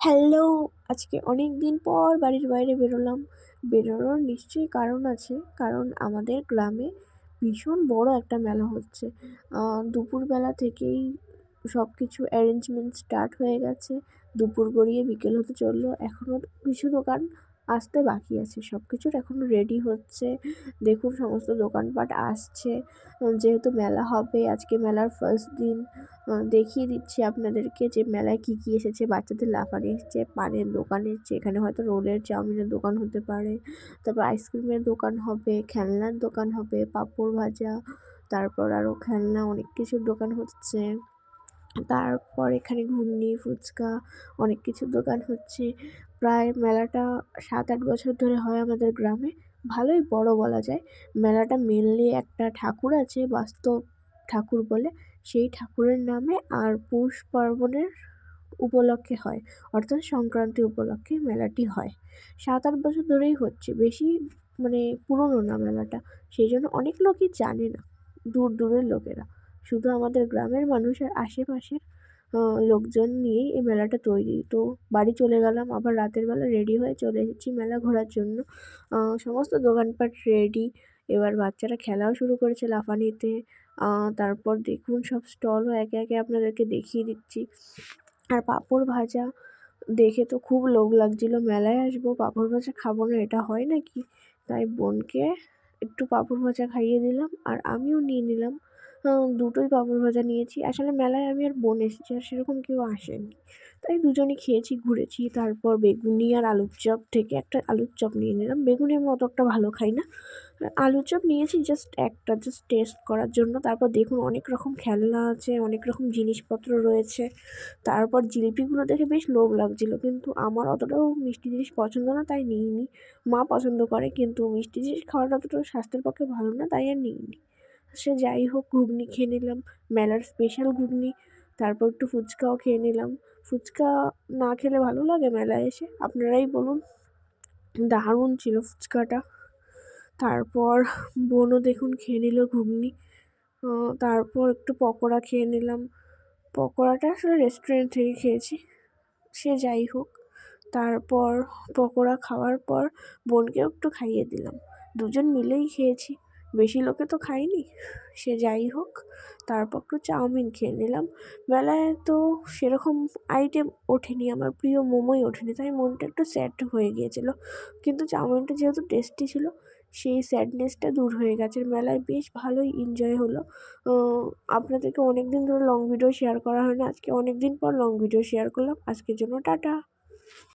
Hello! আজকে অনেক দিন পর বাড়ির বাইরে বেরোলাম। বেরোনোর নিশ্চয়ই কারণ আছে। কারণ আমাদের গ্রামে ভীষণ বড় একটা মেলা হচ্ছে। দুপুরবেলা থেকেই সবকিছু অ্যারেঞ্জমেন্ট স্টার্ট হয়ে গেছে। দুপুর গড়িয়ে বিকেল হতে চললো। এখনও কিছু দোকান আসতে বাকি আছে। সবকিছুর এখনও রেডি হচ্ছে। দেখুন সমস্ত দোকানপাট আসছে। যেহেতু মেলা হবে, আজকে মেলার ফার্স্ট দিন। দেখিয়ে দিচ্ছি আপনাদেরকে যে মেলায় কী কী এসেছে। বাচ্চাদের লাফানো এসছে, পানের দোকান এসছে, এখানে হয়তো রোলের চাউমিনের দোকান হতে পারে, তারপর আইসক্রিমের দোকান হবে, খেলনার দোকান হবে, পাঁপড় ভাজা, তারপর আরও খেলনা অনেক কিছুর দোকান হচ্ছে। তারপর এখানে ঘুগনি, ফুচকা অনেক কিছুর দোকান হচ্ছে। প্রায় মেলাটা 7-8 বছর ধরে হয় আমাদের গ্রামে। ভালোই বড় বলা যায়। মেলাটা মেনলি একটা ঠাকুর আছে, বাস্তব ঠাকুর বলে, সেই ঠাকুরের নামে আর পৌষ পার্বণের উপলক্ষে হয়, অর্থাৎ সংক্রান্তি উপলক্ষে মেলাটি হয়। 7-8 বছর ধরেই হচ্ছে, বেশি পুরনো না মেলাটা, সেই জন্য অনেক লোকই জানে না, দূর দূরের লোকেরা। শুধু আমাদের গ্রামের মানুষ আর আশেপাশের লোকজন নিয়েই এই মেলাটা তৈরি। তো বাড়ি চলে গেলাম, আবার রাতের বেলা রেডি হয়ে চলে এসেছি মেলা ঘোরার জন্য। সমস্ত দোকানপাট রেডি। এবার বাচ্চারা খেলাও শুরু করেছে লাফানিতে। তারপর দেখুন সব স্টলও একে একে আপনাদেরকে দেখিয়ে দিচ্ছি। আর পাঁপড় ভাজা দেখে তো খুব লোভ লাগছিল, মেলায় আসবো পাঁপড় ভাজা খাবো না, এটা হয় নাকি? তাই বোনকে একটু পাঁপড় ভাজা খাইয়ে দিলাম আর আমিও নিয়ে নিলাম। দুটোই পাঁপড় ভাজা নিয়েছি। আসলে মেলায় আমি আর বোন এসেছি, আর সেরকম কেউ আসেনি, তাই দুজনেই খেয়েছি, ঘুরেছি। তারপর বেগুনি আর আলুর চপ থেকে একটা আলুর চপ নিয়ে নিলাম। বেগুনি আমি অত একটা ভালো খাই না। আলুর চপ নিয়েছি জাস্ট টেস্ট করার জন্য। তারপর দেখুন অনেক রকম খেলনা আছে, অনেক রকম জিনিসপত্র রয়েছে। তারপর জিলিপিগুলো দেখে বেশ লোভ লাগছিল, কিন্তু আমার অতটাও মিষ্টি জিনিস পছন্দ না, তাই নিইনি। মা পছন্দ করে, কিন্তু মিষ্টি জিনিস খাওয়াটা অতটাও স্বাস্থ্যের পক্ষে ভালো না, তাই আর নিইনি। সে যাই হোক, ঘুগনি খেয়ে নিলাম, মেলার স্পেশাল ঘুগনি। তারপর একটু ফুচকাও খেয়ে নিলাম। ফুচকা না খেলে ভালো লাগে মেলায় এসে? আপনারাই বলুন। দারুণ ছিল ফুচকাটা। তারপর বোনও দেখুন খেয়ে নিল ঘুগনি। তারপর একটু পকোড়া খেয়ে নিলাম। পকোড়াটা আসলে রেস্টুরেন্ট থেকে খেয়েছি। সে যাই হোক, তারপর পকোড়া খাওয়ার পর বোনকেও একটু খাইয়ে দিলাম। দুজন মিলেই খেয়েছি, বেশি লোকে তো খাইনি। সে যাই হোক, তারপর একটু চাউমিন খেয়ে নিলাম। মেলায় তো সেরকম আইটেম ওঠেনি, আমার প্রিয় মোমোই ওঠেনি, তাই মনটা একটু স্যাড হয়ে গিয়েছিল। কিন্তু চাউমিনটা যেহেতু টেস্টি ছিল, সেই স্যাডনেসটা দূর হয়ে গেছে। মেলায় বেশ ভালোই এনজয় হলো। আপনাদেরকে অনেক দিন ধরে লং ভিডিও শেয়ার করা হয় না, আজকে অনেক দিন পর লং ভিডিও শেয়ার করলাম। আজকের জন্য টাটা।